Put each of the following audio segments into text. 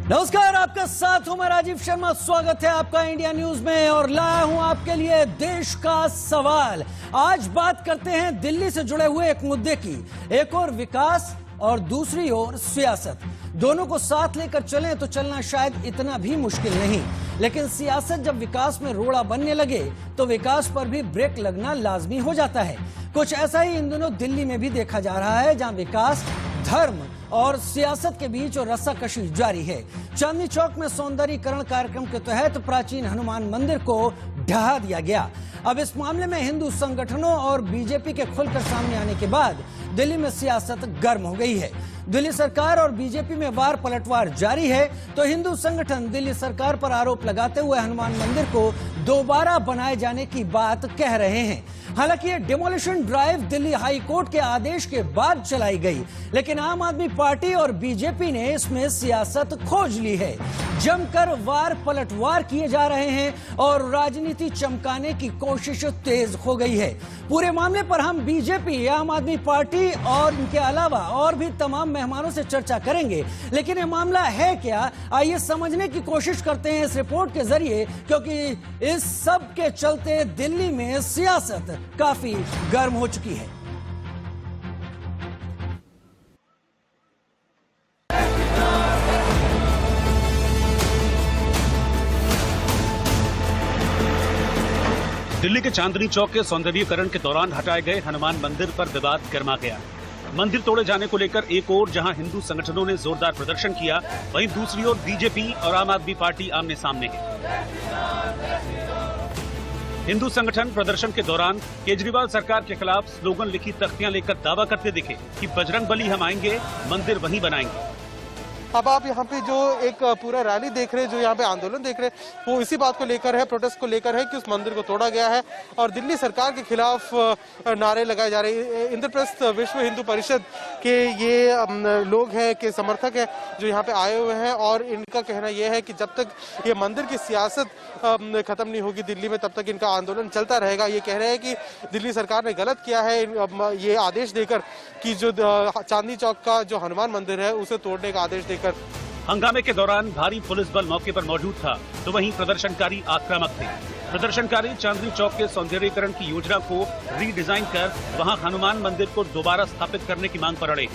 नमस्कार, आपका साथ हूं मैं राजीव शर्मा। स्वागत है आपका इंडिया न्यूज में और लाया हूं आपके लिए देश का सवाल। आज बात करते हैं दिल्ली से जुड़े हुए एक मुद्दे की। एक और विकास और दूसरी ओर सियासत, दोनों को साथ लेकर चलें तो चलना शायद इतना भी मुश्किल नहीं, लेकिन सियासत जब विकास में रोड़ा बनने लगे तो विकास पर भी ब्रेक लगना लाजमी हो जाता है। कुछ ऐसा ही इन दिनों दिल्ली में भी देखा जा रहा है, जहां विकास, धर्म और सियासत के बीच और रस्साकशी जारी है। चांदनी चौक में सौंदर्यीकरण कार्यक्रम के तहत प्राचीन हनुमान मंदिर को ढहा दिया गया। अब इस मामले में हिंदू संगठनों और बीजेपी के खुलकर सामने आने के बाद दिल्ली में सियासत गर्म हो गई है। दिल्ली सरकार और बीजेपी में वार पलटवार जारी है तो हिंदू संगठन दिल्ली सरकार पर आरोप लगाते हुए हनुमान मंदिर को दोबारा बनाए जाने की बात कह रहे हैं। हालांकि ये demolition drive Delhi high court के आदेश के बाद चलाई गई, लेकिन आम आदमी पार्टी और बीजेपी ने इसमें सियासत खोज ली है। जमकर वार पलटवार किए जा रहे हैं और राजनीति चमकाने की कोशिश तेज हो गई है। पूरे मामले पर हम बीजेपी, आम आदमी पार्टी और इनके अलावा और भी तमाम मेहमानों से चर्चा करेंगे। लेकिन ये मामला है क्या, आइए समझने की कोशिश करते हैं इस रिपोर्ट के जरिए, क्योंकि इस सब के चलते दिल्ली में सियासत काफी गर्म हो चुकी है। दिल्ली के चांदनी चौक के सौंदर्यीकरण के दौरान हटाए गए हनुमान मंदिर पर विवाद गर्मा गया। मंदिर तोड़े जाने को लेकर एक ओर जहां हिंदू संगठनों ने जोरदार प्रदर्शन किया, वहीं दूसरी ओर बीजेपी और आम आदमी पार्टी आमने सामने है। हिंदू संगठन प्रदर्शन के दौरान केजरीवाल सरकार के खिलाफ स्लोगन लिखी तख्तियां लेकर दावा करते दिखे कि बजरंग बली हम आएंगे, मंदिर वहीं बनाएंगे। अब आप यहाँ पे जो एक पूरा रैली देख रहे हैं, जो यहाँ पे आंदोलन देख रहे हैं, वो इसी बात को लेकर है, प्रोटेस्ट को लेकर है कि उस मंदिर को तोड़ा गया है और दिल्ली सरकार के खिलाफ नारे लगाए जा रहे हैं। इंद्रप्रस्थ विश्व हिंदू परिषद के ये लोग हैं, के समर्थक हैं जो यहाँ पे आए हुए हैं और इनका कहना यह है कि जब तक ये मंदिर की सियासत खत्म नहीं होगी दिल्ली में, तब तक इनका आंदोलन चलता रहेगा। ये कह रहे हैं कि दिल्ली सरकार ने गलत किया है ये आदेश देकर कि जो चांदनी चौक का जो हनुमान मंदिर है उसे तोड़ने का आदेश देकर। हंगामे के दौरान भारी पुलिस बल मौके पर मौजूद था, तो वहीं प्रदर्शनकारी आक्रामक थे। प्रदर्शनकारी चांदनी चौक के सौंदर्यीकरण की योजना को रीडिजाइन कर वहां हनुमान मंदिर को दोबारा स्थापित करने की मांग पर अड़े।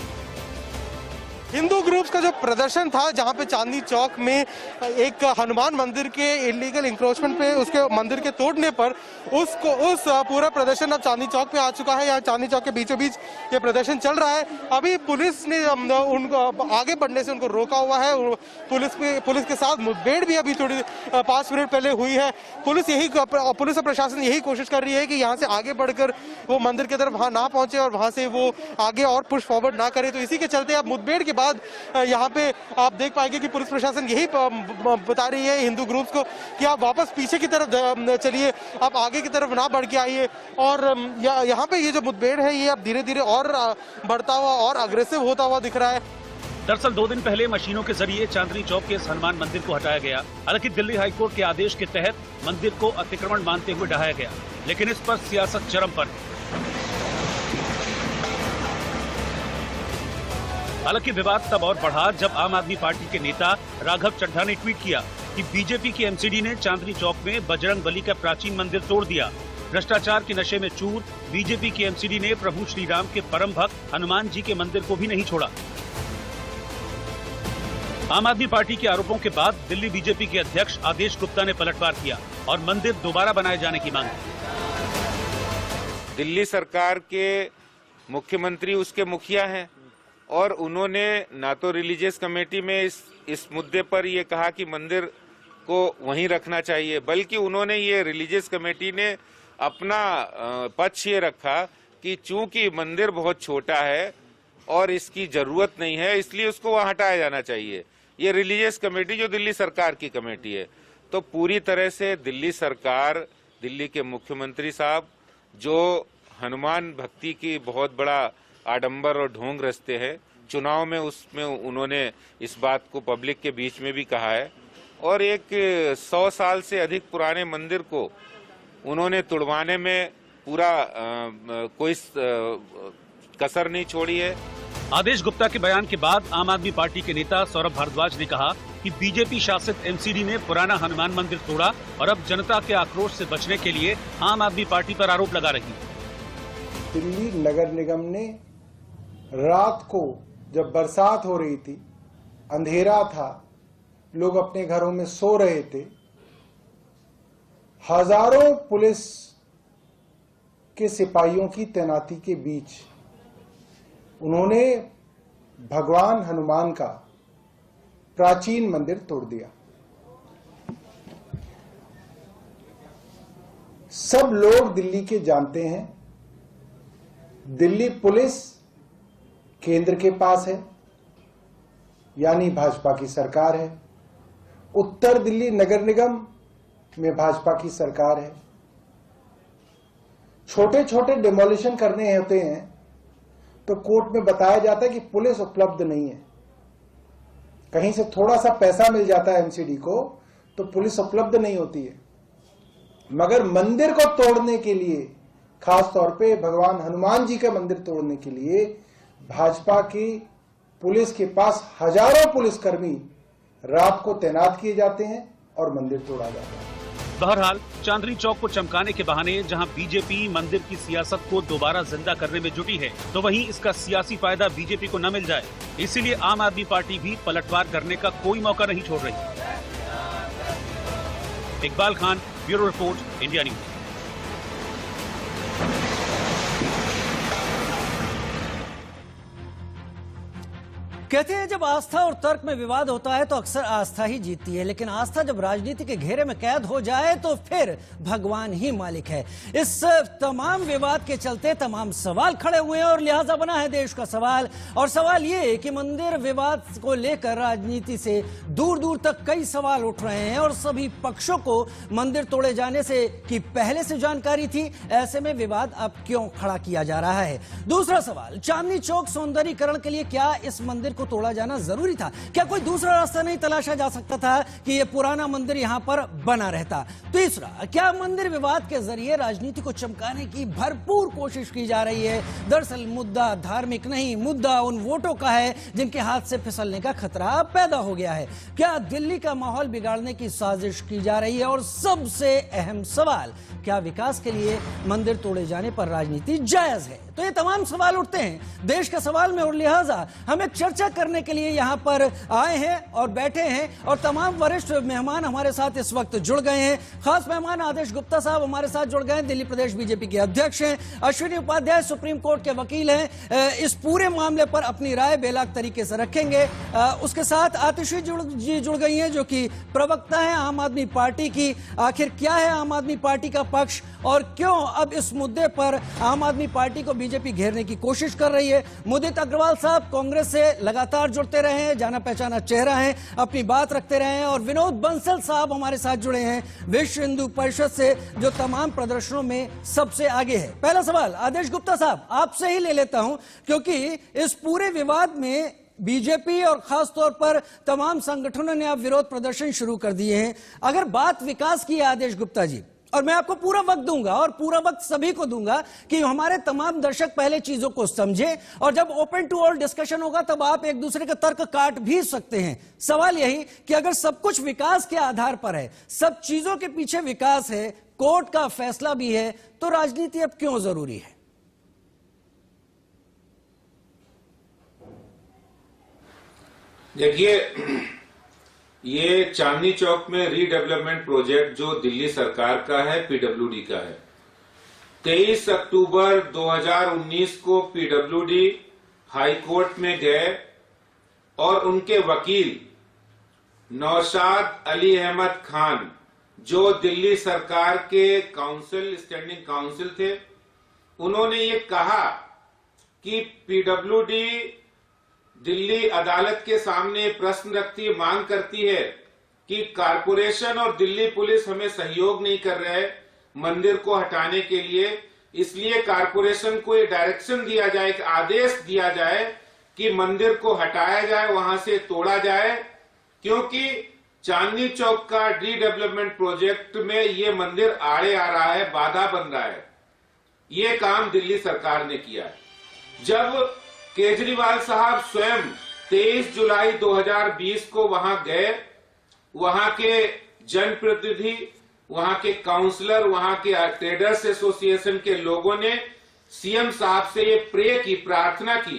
हिंदू ग्रुप्स का जो प्रदर्शन था, जहां पे चांदनी चौक में एक हनुमान मंदिर के इलीगल इंक्रोचमेंट पे, उसके मंदिर के तोड़ने पर उस पूरा प्रदर्शन अब चांदनी चौक पे आ चुका है। यहाँ चांदनी चौक के बीचों बीच ये प्रदर्शन चल रहा है। अभी पुलिस ने उनको आगे बढ़ने से उनको रोका हुआ है। पुलिस के साथ मुठभेड़ भी अभी थोड़ी 5 मिनट पहले हुई है। पुलिस और प्रशासन यही कोशिश कर रही है कि यहाँ से आगे बढ़कर वो मंदिर की तरफ वहां ना पहुंचे और वहां से वो आगे और पुश फॉरवर्ड ना करे। तो इसी के चलते अब मुठभेड़ के बाद यहाँ पे आप देख पाएंगे कि पुलिस प्रशासन यही बता रही है हिंदू ग्रुप्स को कि आप वापस पीछे की तरफ चलिए, आप आगे की तरफ ना बढ़ के आइए। और यहाँ पे ये जो मुठभेड़ है ये अब धीरे धीरे और बढ़ता हुआ और अग्रेसिव होता हुआ दिख रहा है। दरअसल 2 दिन पहले मशीनों के जरिए चांदनी चौक के हनुमान मंदिर को हटाया गया। हालांकि दिल्ली हाईकोर्ट के आदेश के तहत मंदिर को अतिक्रमण मानते हुए ढहाया गया, लेकिन इस पर सियासत चरम पर। हालांकि विवाद तब और बढ़ा जब आम आदमी पार्टी के नेता राघव चड्ढा ने ट्वीट किया कि बीजेपी की एमसीडी ने चांदनी चौक में बजरंग बली का प्राचीन मंदिर तोड़ दिया। भ्रष्टाचार के नशे में चूर बीजेपी की एमसीडी ने प्रभु श्री राम के परम भक्त हनुमान जी के मंदिर को भी नहीं छोड़ा। आम आदमी पार्टी के आरोपों के बाद दिल्ली बीजेपी के अध्यक्ष आदेश गुप्ता ने पलटवार किया और मंदिर दोबारा बनाए जाने की मांग की। दिल्ली सरकार के मुख्यमंत्री उसके मुखिया हैं और उन्होंने ना तो रिलीजियस कमेटी में इस मुद्दे पर ये कहा कि मंदिर को वहीं रखना चाहिए, बल्कि उन्होंने ये रिलीजियस कमेटी ने अपना पक्ष ये रखा कि चूंकि मंदिर बहुत छोटा है और इसकी जरूरत नहीं है, इसलिए उसको वहां हटाया जाना चाहिए। ये रिलीजियस कमेटी जो दिल्ली सरकार की कमेटी है, तो पूरी तरह से दिल्ली सरकार, दिल्ली के मुख्यमंत्री साहब जो हनुमान भक्ति की बहुत बड़ा आडंबर और ढोंग रचते हैं, चुनाव में उसमें उन्होंने इस बात को पब्लिक के बीच में भी कहा है और एक 100 साल से अधिक पुराने मंदिर को उन्होंने तुड़वाने में पूरा कोई कसर नहीं छोड़ी है। आदेश गुप्ता के बयान के बाद आम आदमी पार्टी के नेता सौरभ भारद्वाज ने कहा कि बीजेपी शासित एमसीडी ने पुराना हनुमान मंदिर तोड़ा और अब जनता के आक्रोश से बचने के लिए आम आदमी पार्टी पर आरोप लगा रही है। दिल्ली नगर निगम ने रात को जब बरसात हो रही थी, अंधेरा था, लोग अपने घरों में सो रहे थे, हजारों पुलिस के सिपाहियों की तैनाती के बीच उन्होंने भगवान हनुमान का प्राचीन मंदिर तोड़ दिया। सब लोग दिल्ली के जानते हैं, दिल्ली पुलिस केंद्र के पास है, यानी भाजपा की सरकार है। उत्तर दिल्ली नगर निगम में भाजपा की सरकार है। छोटे छोटे डिमोलिशन करने होते हैं तो कोर्ट में बताया जाता है कि पुलिस उपलब्ध नहीं है। कहीं से थोड़ा सा पैसा मिल जाता है एमसीडी को तो पुलिस उपलब्ध नहीं होती है। मगर मंदिर को तोड़ने के लिए, खास तौर पे भगवान हनुमान जी का मंदिर तोड़ने के लिए भाजपा की पुलिस के पास हजारों पुलिसकर्मी रात को तैनात किए जाते हैं और मंदिर तोड़ा जाता है। बहरहाल चांदनी चौक को चमकाने के बहाने जहां बीजेपी मंदिर की सियासत को दोबारा जिंदा करने में जुटी है, तो वहीं इसका सियासी फायदा बीजेपी को न मिल जाए, इसीलिए आम आदमी पार्टी भी पलटवार करने का कोई मौका नहीं छोड़ रही। Iqbal Khan, bureau report, India news. कहते हैं जब आस्था और तर्क में विवाद होता है तो अक्सर आस्था ही जीतती है, लेकिन आस्था जब राजनीति के घेरे में कैद हो जाए तो फिर भगवान ही मालिक है। इस तमाम विवाद के चलते तमाम सवाल खड़े हुए हैं और लिहाजा बना है देश का सवाल। और सवाल ये कि मंदिर विवाद को लेकर राजनीति से दूर दूर तक कई सवाल उठ रहे हैं और सभी पक्षों को मंदिर तोड़े जाने से की पहले से जानकारी थी। ऐसे में विवाद अब क्यों खड़ा किया जा रहा है? दूसरा सवाल, चांदनी चौक सौंदर्यीकरण के लिए क्या इस मंदिर को तोड़ा जाना जरूरी था? क्या कोई दूसरा रास्ता नहीं तलाशा जा सकता था कि यह पुराना मंदिर यहां पर बना रहता? तीसरा, क्या मंदिर विवाद के जरिए राजनीति को चमकाने की भरपूर कोशिश की जा रही है? दरअसल मुद्दा धार्मिक नहीं, मुद्दा उन वोटों का है जिनके हाथ से फिसलने का खतरा पैदा हो गया है। क्या दिल्ली का माहौल बिगाड़ने की साजिश की जा रही है? और सबसे अहम सवाल, क्या विकास के लिए मंदिर तोड़े जाने पर राजनीति जायज है? तो ये तमाम सवाल उठते हैं देश के सवाल में और लिहाजा हम एक चर्चा करने के लिए यहां पर आए हैं और बैठे हैं और तमाम वरिष्ठ मेहमान हमारे साथ इस वक्त जुड़ गए हैं। खास मेहमान आदेश गुप्ता साहब हमारे साथ जुड़ गए हैं, दिल्ली प्रदेश बीजेपी के अध्यक्ष हैं। अश्विनी उपाध्याय सुप्रीम कोर्ट के वकील हैं, इस पूरे मामले पर अपनी राय बेलाग तरीके से रखेंगे। उसके साथ आतिशी जी जुड़ गई हैं जो कि प्रवक्ता है आम आदमी पार्टी की। आखिर क्या है आम आदमी पार्टी का पक्ष और क्यों अब इस मुद्दे पर आम आदमी पार्टी को बीजेपी घेरने की कोशिश कर रही है? मुदित अग्रवाल साहब कांग्रेस से लगातार जुड़ते रहे हैं, जाना पहचाना चेहरा है, अपनी बात रखते रहे हैं। और विनोद बंसल साहब हमारे साथ जुड़े हैं विश्व हिंदू परिषद से, जो तमाम प्रदर्शनों में सबसे आगे है। पहला सवाल आदेश गुप्ता साहब आपसे ही ले लेता हूं, क्योंकि इस पूरे विवाद में बीजेपी और खास तौर पर तमाम संगठनों ने अब विरोध प्रदर्शन शुरू कर दिए हैं। अगर बात विकास की है आदेश गुप्ता जी, और मैं आपको पूरा वक्त दूंगा और पूरा वक्त सभी को दूंगा कि हमारे तमाम दर्शक पहले चीजों को समझें और जब ओपन टू ऑल डिस्कशन होगा तब आप एक दूसरे के तर्क काट भी सकते हैं। सवाल यही कि अगर सब कुछ विकास के आधार पर है, सब चीजों के पीछे विकास है, कोर्ट का फैसला भी है, तो राजनीति अब क्यों जरूरी है? देखिए, ये चांदनी चौक में रीडेवलपमेंट प्रोजेक्ट जो दिल्ली सरकार का है, पीडब्ल्यूडी का है। 23 अक्टूबर 2019 को पीडब्ल्यूडी हाई कोर्ट में गए और उनके वकील नौशाद अली अहमद खान, जो दिल्ली सरकार के काउंसिल, स्टैंडिंग काउंसिल थे, उन्होंने ये कहा कि पीडब्ल्यूडी दिल्ली अदालत के सामने प्रश्न रखती है, मांग करती है कि कारपोरेशन और दिल्ली पुलिस हमें सहयोग नहीं कर रहे मंदिर को हटाने के लिए, इसलिए कारपोरेशन को ये डायरेक्शन दिया जाए, एक आदेश दिया जाए कि मंदिर को हटाया जाए, वहां से तोड़ा जाए, क्योंकि चांदनी चौक का रीडेवलपमेंट प्रोजेक्ट में ये मंदिर आड़े आ रहा है, बाधा बन रहा है। ये काम दिल्ली सरकार ने किया है। जब केजरीवाल साहब स्वयं 23 जुलाई 2020 को वहां गए वहां के जनप्रतिनिधि, वहां के काउंसलर, वहां के ट्रेडर्स एसोसिएशन के लोगों ने सीएम साहब से ये प्रे की, प्रार्थना की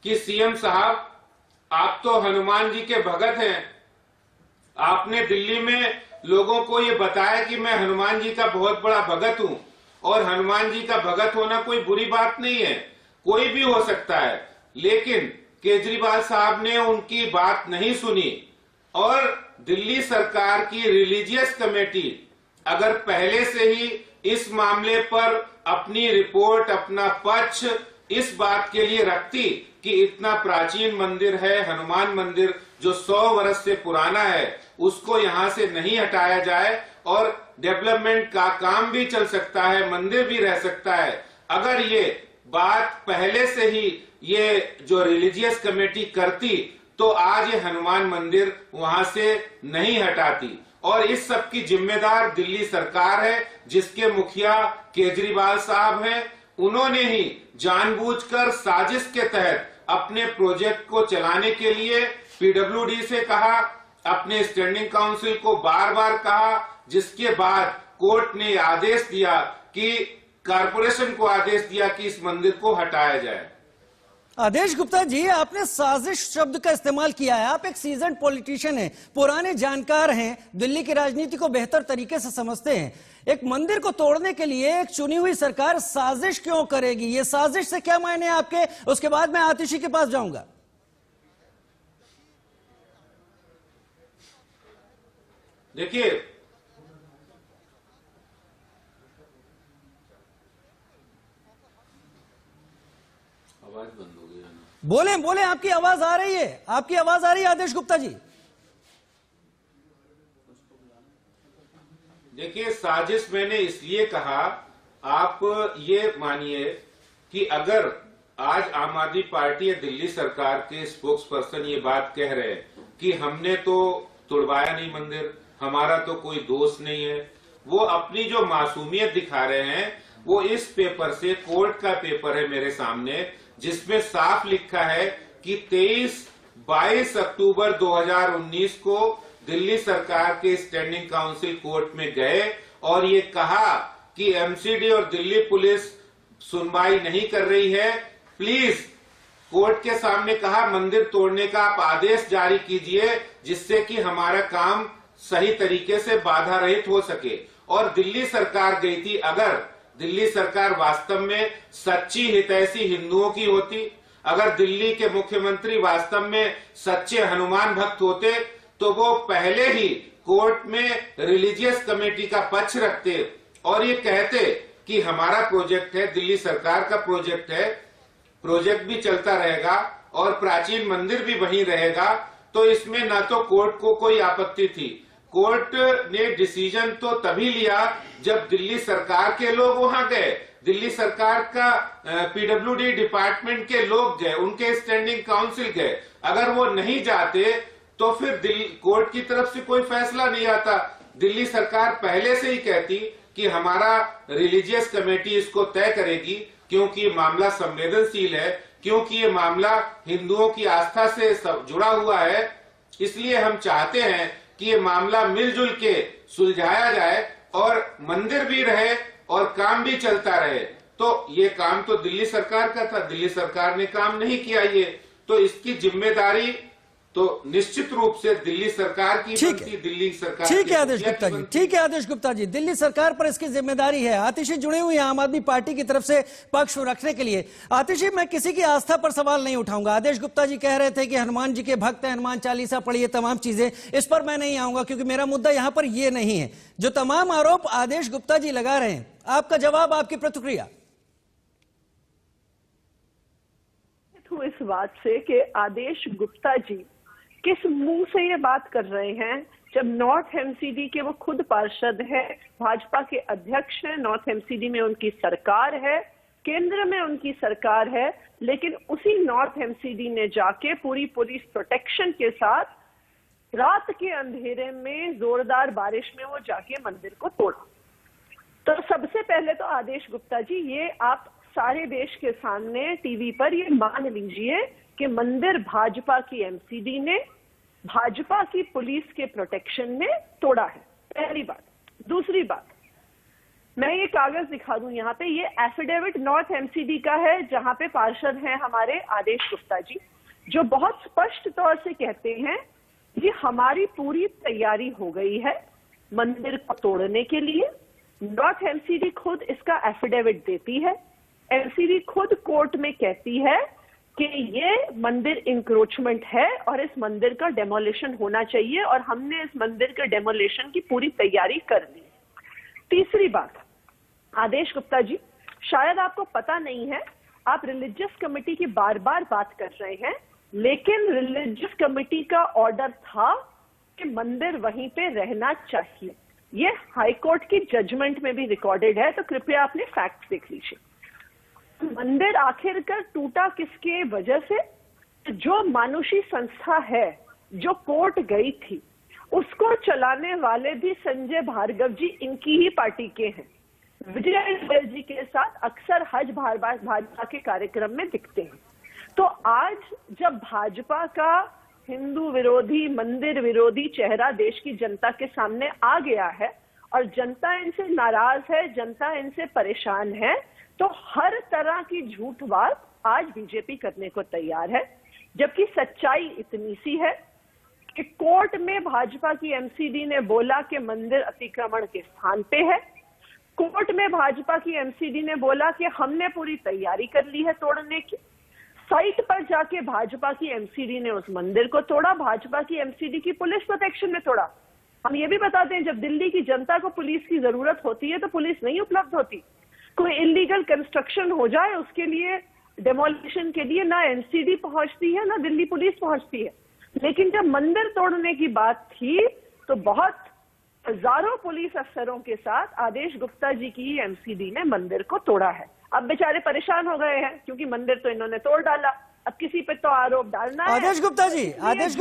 कि सीएम साहब आप तो हनुमान जी के भगत हैं, आपने दिल्ली में लोगों को ये बताया कि मैं हनुमान जी का बहुत बड़ा भगत हूं, और हनुमान जी का भगत होना कोई बुरी बात नहीं है, कोई भी हो सकता है। लेकिन केजरीवाल साहब ने उनकी बात नहीं सुनी, और दिल्ली सरकार की रिलीजियस कमेटी अगर पहले से ही इस मामले पर अपनी रिपोर्ट, अपना पक्ष इस बात के लिए रखती कि इतना प्राचीन मंदिर है, हनुमान मंदिर जो 100 वर्ष से पुराना है, उसको यहां से नहीं हटाया जाए और डेवलपमेंट का काम भी चल सकता है, मंदिर भी रह सकता है। अगर ये बात पहले से ही ये जो रिलीजियस कमेटी करती तो आज ये हनुमान मंदिर वहां से नहीं हटाती। और इस सब की जिम्मेदार दिल्ली सरकार है, जिसके मुखिया केजरीवाल साहब हैं। उन्होंने ही जानबूझकर साजिश के तहत अपने प्रोजेक्ट को चलाने के लिए पीडब्ल्यूडी से कहा, अपने स्टैंडिंग काउंसिल को बार बार कहा, जिसके बाद कोर्ट ने आदेश दिया कि कारपोरेशन को आदेश दिया कि इस मंदिर को हटाया जाए। आदेश गुप्ता जी, आपने साजिश शब्द का इस्तेमाल किया है। आप एक सीजन पॉलिटिशियन हैं, पुराने जानकार हैं, दिल्ली की राजनीति को बेहतर तरीके से समझते हैं। एक मंदिर को तोड़ने के लिए एक चुनी हुई सरकार साजिश क्यों करेगी? ये साजिश से क्या मायने आपके? उसके बाद मैं आतिशी के पास जाऊंगा। देखिए, आवाज बंद हो गई है ना? बोले बोले, आपकी आवाज आ रही है, आपकी आवाज आ रही है आदेश गुप्ता जी। देखिए, साजिश मैंने इसलिए कहा, आप ये मानिए कि अगर आज आम आदमी पार्टी या दिल्ली सरकार के स्पोक्स पर्सन ये बात कह रहे हैं कि हमने तो तोड़वाया नहीं मंदिर, हमारा तो कोई दोष नहीं है, वो अपनी जो मासूमियत दिखा रहे हैं। वो इस पेपर से, कोर्ट का पेपर है मेरे सामने, जिसमें साफ लिखा है कि 22 अक्टूबर 2019 को दिल्ली सरकार के स्टैंडिंग काउंसिल कोर्ट में गए और ये कहा कि एमसीडी और दिल्ली पुलिस सुनवाई नहीं कर रही है, प्लीज कोर्ट के सामने कहा मंदिर तोड़ने का आप आदेश जारी कीजिए, जिससे कि हमारा काम सही तरीके से बाधा रहित हो सके। और दिल्ली सरकार गई थी, अगर दिल्ली सरकार वास्तव में सच्ची हितैषी हिंदुओं की होती, अगर दिल्ली के मुख्यमंत्री वास्तव में सच्चे हनुमान भक्त होते, तो वो पहले ही कोर्ट में रिलीजियस कमेटी का पक्ष रखते और ये कहते कि हमारा प्रोजेक्ट है, दिल्ली सरकार का प्रोजेक्ट है, प्रोजेक्ट भी चलता रहेगा और प्राचीन मंदिर भी वहीं रहेगा। तो इसमें न तो कोर्ट को कोई आपत्ति थी। कोर्ट ने डिसीजन तो तभी लिया जब दिल्ली सरकार के लोग वहां गए, दिल्ली सरकार का पीडब्ल्यूडी डिपार्टमेंट के लोग गए, उनके स्टैंडिंग काउंसिल गए। अगर वो नहीं जाते तो फिर दिल्ली कोर्ट की तरफ से कोई फैसला नहीं आता। दिल्ली सरकार पहले से ही कहती कि हमारा रिलीजियस कमेटी इसको तय करेगी, क्योंकि ये मामला संवेदनशील है, क्योंकि ये मामला हिंदुओं की आस्था से जुड़ा हुआ है। इसलिए हम चाहते हैं कि ये मामला मिलजुल के सुलझाया जाए और मंदिर भी रहे और काम भी चलता रहे। तो ये काम तो दिल्ली सरकार का था, दिल्ली सरकार ने काम नहीं किया ये, तो इसकी जिम्मेदारी तो निश्चित रूप से दिल्ली सरकार की बनती, दिल्ली सरकार। ठीक है आदेश गुप्ता जी, ठीक है आदेश गुप्ता जी, दिल्ली सरकार पर इसकी जिम्मेदारी है। आतिशी जुड़ी हुई है आम आदमी पार्टी की तरफ से पक्ष रखने के लिए। आतिशी, मैं किसी की आस्था पर सवाल नहीं उठाऊंगा। आदेश गुप्ता जी कह रहे थे कि हनुमान जी के भक्त हैं, हनुमान चालीसा पढ़िए, तमाम चीजें, इस पर मैं नहीं आऊंगा क्योंकि मेरा मुद्दा यहां पर यह नहीं है। जो तमाम आरोप आदेश गुप्ता जी लगा रहे हैं, आपका जवाब, आपकी प्रतिक्रिया? इस बात से कि आदेश गुप्ता जी किस मुंह से ये बात कर रहे हैं, जब नॉर्थ एमसीडी के वो खुद पार्षद है, भाजपा के अध्यक्ष हैं, नॉर्थ एमसीडी में उनकी सरकार है, केंद्र में उनकी सरकार है, लेकिन उसी नॉर्थ एमसीडी ने जाके पूरी पुलिस प्रोटेक्शन के साथ रात के अंधेरे में जोरदार बारिश में वो जाके मंदिर को तोड़ा। तो सबसे पहले तो आदेश गुप्ता जी, ये आप सारे देश के सामने टीवी पर ये मान लीजिए कि मंदिर भाजपा की एमसीडी ने भाजपा की पुलिस के प्रोटेक्शन में तोड़ा है। पहली बात। दूसरी बात, मैं ये कागज दिखा दूं यहाँ पे, ये एफिडेविट नॉर्थ एमसीडी का है, जहां पे पार्षद हैं हमारे आदेश गुप्ता जी, जो बहुत स्पष्ट तौर से कहते हैं कि हमारी पूरी तैयारी हो गई है मंदिर को तोड़ने के लिए। नॉर्थ एमसीडी खुद इसका एफिडेविट देती है। एमसीडी खुद कोर्ट में कहती है कि ये मंदिर इंक्रोचमेंट है और इस मंदिर का डेमोलिशन होना चाहिए, और हमने इस मंदिर के डेमोलिशन की पूरी तैयारी कर ली। तीसरी बात, आदेश गुप्ता जी, शायद आपको पता नहीं है, आप रिलीजियस कमेटी की बार बार बात कर रहे हैं, लेकिन रिलीजियस कमेटी का ऑर्डर था कि मंदिर वहीं पे रहना चाहिए। ये हाईकोर्ट की जजमेंट में भी रिकॉर्डेड है, तो कृपया अपने फैक्ट्स देख लीजिए। मंदिर आखिरकार टूटा किसके वजह से? जो मानुषी संस्था है जो कोर्ट गई थी, उसको चलाने वाले भी संजय भार्गव जी इनकी ही पार्टी के हैं। विजय गोयल जी के साथ अक्सर हज भाजपा के कार्यक्रम में दिखते हैं। तो आज जब भाजपा का हिंदू विरोधी, मंदिर विरोधी चेहरा देश की जनता के सामने आ गया है और जनता इनसे नाराज है, जनता इनसे परेशान है, तो हर तरह की झूठ बात आज बीजेपी करने को तैयार है। जबकि सच्चाई इतनी सी है कि कोर्ट में भाजपा की एमसीडी ने बोला कि मंदिर अतिक्रमण के स्थान पे है। कोर्ट में भाजपा की एमसीडी ने बोला कि हमने पूरी तैयारी कर ली है तोड़ने की। साइट पर जाके भाजपा की एमसीडी ने उस मंदिर को तोड़ा, भाजपा की एमसीडी की पुलिस प्रोटेक्शन में तोड़ा। हम ये भी बताते हैं, जब दिल्ली की जनता को पुलिस की जरूरत होती है तो पुलिस नहीं उपलब्ध होती। कोई इलीगल कंस्ट्रक्शन हो जाए, उसके लिए डेमोलिशन के लिए ना एमसीडी पहुंचती है ना दिल्ली पुलिस पहुंचती है। लेकिन जब मंदिर तोड़ने की बात थी तो बहुत हजारों पुलिस अफसरों के साथ आदेश गुप्ता जी की एमसीडी ने मंदिर को तोड़ा है। अब बेचारे परेशान हो गए हैं क्योंकि मंदिर तो इन्होंने तोड़ डाला, अब किसी पे तो आरोप डालना है। आदेश गुप्ता जी, आतिश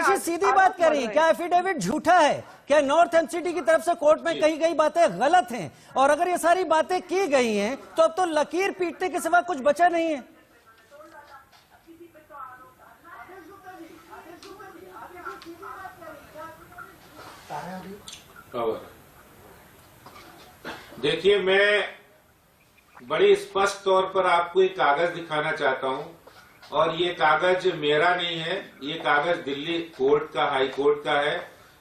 जी सीधी बात कर रही है, क्या एफिडेविट झूठा है? क्या नॉर्थ एमसीडी की तरफ से कोर्ट में कही गई बातें गलत हैं? और अगर ये सारी बातें की गई हैं तो अब तो लकीर पीटने के सिवा कुछ बचा नहीं है। देखिए, मैं बड़ी स्पष्ट तौर पर आपको एक कागज दिखाना चाहता हूं, और ये कागज मेरा नहीं है, ये कागज दिल्ली कोर्ट का, हाई कोर्ट का है,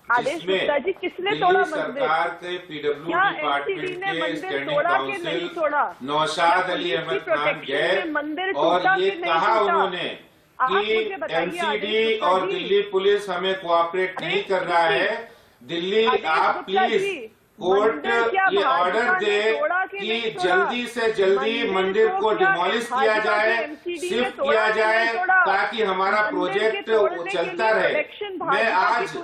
जिसमें दिल्ली सरकार के पीडब्ल्यू डिपार्टमेंट के स्टैंडिंग काउंसिल नौशाद अली अहमद खान गए और ये कहा उन्होंने कि एमसीडी और दिल्ली पुलिस हमें कोऑपरेट नहीं कर रहा है। दिल्ली, आप प्लीज कोर्ट ये ऑर्डर दे कि जल्दी से जल्दी मंदिर को डिमोलिश किया जाए, शिफ्ट किया जाए, ताकि हमारा प्रोजेक्ट चलता रहे। मैं आज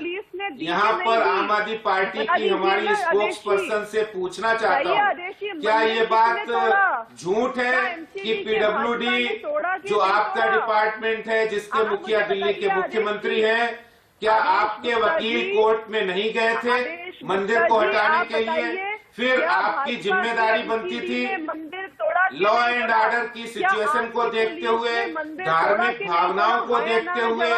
यहाँ पर आम आदमी पार्टी की हमारी स्पोक्स पर्सन से पूछना चाहता हूँ, क्या ये बात झूठ है कि पीडब्ल्यूडी जो आपका डिपार्टमेंट है, जिसके मुखिया दिल्ली के मुख्यमंत्री हैं, क्या आपके वकील कोर्ट में नहीं गए थे मंदिर को हटाने के लिए? फिर आपकी जिम्मेदारी बनती थी लॉ एंड ऑर्डर की सिचुएशन को देखते हुए, धार्मिक भावनाओं को देखते हुए,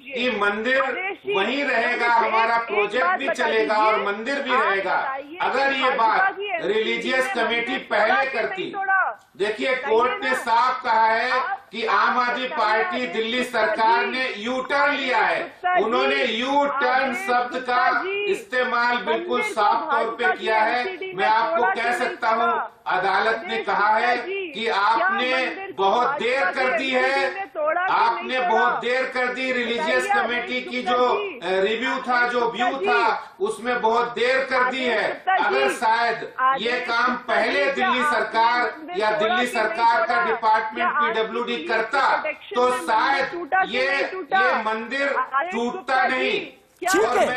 कि मंदिर वहीं रहेगा, हमारा प्रोजेक्ट भी चलेगा और मंदिर भी रहेगा। अगर ये बात रिलीजियस कमेटी पहले करती, देखिए कोर्ट ने साफ कहा है कि आम आदमी पार्टी दिल्ली सरकार ने यू टर्न लिया है। उन्होंने यू टर्न शब्द का इस्तेमाल बिल्कुल साफ तौर पे किया है। मैं आपको कह सकता हूं, अदालत ने कहा है कि आपने बहुत देर कर दी है, आपने बहुत देर कर दी। रिलीजियस कमेटी की जो रिव्यू था, जो व्यू था, उसमें बहुत देर कर दी है। अगर शायद ये काम पहले दिल्ली सरकार या दिल्ली सरकार का डिपार्टमेंट पीडब्ल्यूडी करता तो शायद ये मंदिर टूटता नहीं। ठीक है,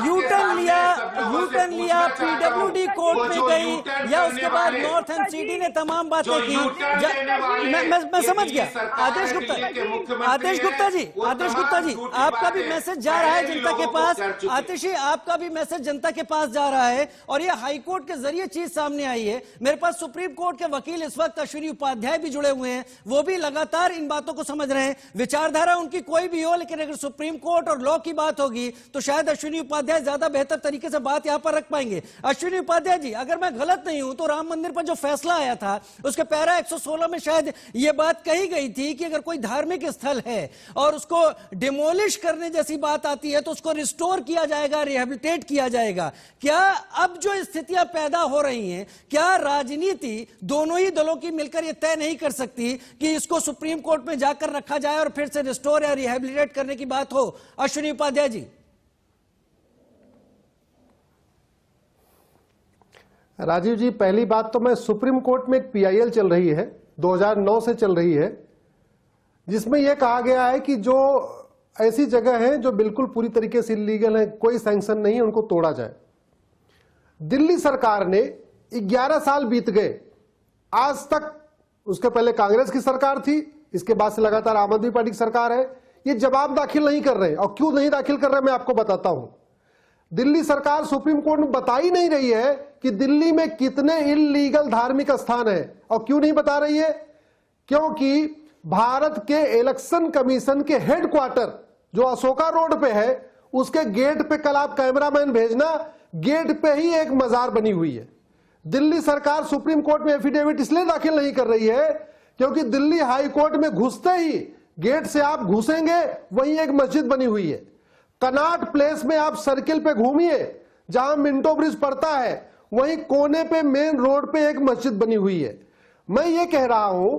यूटर्न लिया पीडब्ल्यूडी कोर्ट में गई या उसके बाद नॉर्थ एमसीडी ने तमाम बातें की। मैं समझ गया। आदेश गुप्ता जी आपका भी मैसेज जा रहा है जनता के पास। आतिशी, आपका भी मैसेज जनता के पास जा रहा है और ये हाईकोर्ट के जरिए चीज सामने आई है। मेरे पास सुप्रीम कोर्ट के वकील इस वक्त अश्विनी उपाध्याय भी जुड़े हुए हैं, वो भी लगातार इन बातों को समझ रहे हैं। विचारधारा उनकी कोई भी हो, लेकिन अगर सुप्रीम कोर्ट और लॉ की बात होगी तो शायद अश्विनी उपाध्याय ज्यादा बेहतर तरीके से बात यहां पर रख पाएंगे। अश्विनी उपाध्याय जी, अगर मैं गलत नहीं हूं तो राम मंदिर पर जो फैसला आया था उसके पैरा 116 में शायद यह बात कही गई थी कि अगर कोई धार्मिक स्थल है और उसको डिमोलिश करने जैसी बात आती है तो उसको रिस्टोर किया जाएगा, रिहेबिलिटेट किया जाएगा। क्या अब जो स्थितियां पैदा हो रही हैं, क्या राजनीति दोनों ही दलों की मिलकर यह तय नहीं कर सकती कि इसको सुप्रीम कोर्ट में जाकर रखा जाए और फिर से रिस्टोर या रिहेबिलिटेट करने की बात हो? अश्विनी उपाध्याय जी। राजीव जी, पहली बात तो मैं सुप्रीम कोर्ट में एक पीआईएल चल रही है, 2009 से चल रही है, जिसमें यह कहा गया है कि जो ऐसी जगह है जो बिल्कुल पूरी तरीके से इलीगल है, कोई सैंक्शन नहीं है, उनको तोड़ा जाए। दिल्ली सरकार ने 11 साल बीत गए, आज तक, उसके पहले कांग्रेस की सरकार थी, इसके बाद से लगातार आम आदमी पार्टी की सरकार है, ये जवाब दाखिल नहीं कर रहे। और क्यों नहीं दाखिल कर रहे मैं आपको बताता हूं। दिल्ली सरकार सुप्रीम कोर्ट में बता ही नहीं रही है कि दिल्ली में कितने इल्लीगल धार्मिक स्थान है। और क्यों नहीं बता रही है? क्योंकि भारत के इलेक्शन कमीशन के हेडक्वार्टर जो अशोका रोड पे है, उसके गेट पे कल आप कैमरामैन भेजना, गेट पे ही एक मजार बनी हुई है। दिल्ली सरकार सुप्रीम कोर्ट में एफिडेविट इसलिए दाखिल नहीं कर रही है क्योंकि दिल्ली हाई कोर्ट में घुसते ही, गेट से आप घुसेंगे, वहीं एक मस्जिद बनी हुई है। कनॉट प्लेस में आप सर्किल पे घूमिए, जहां मिंटो ब्रिज पड़ता है, वहीं कोने पे मेन रोड पे एक मस्जिद बनी हुई है। मैं ये कह रहा हूं,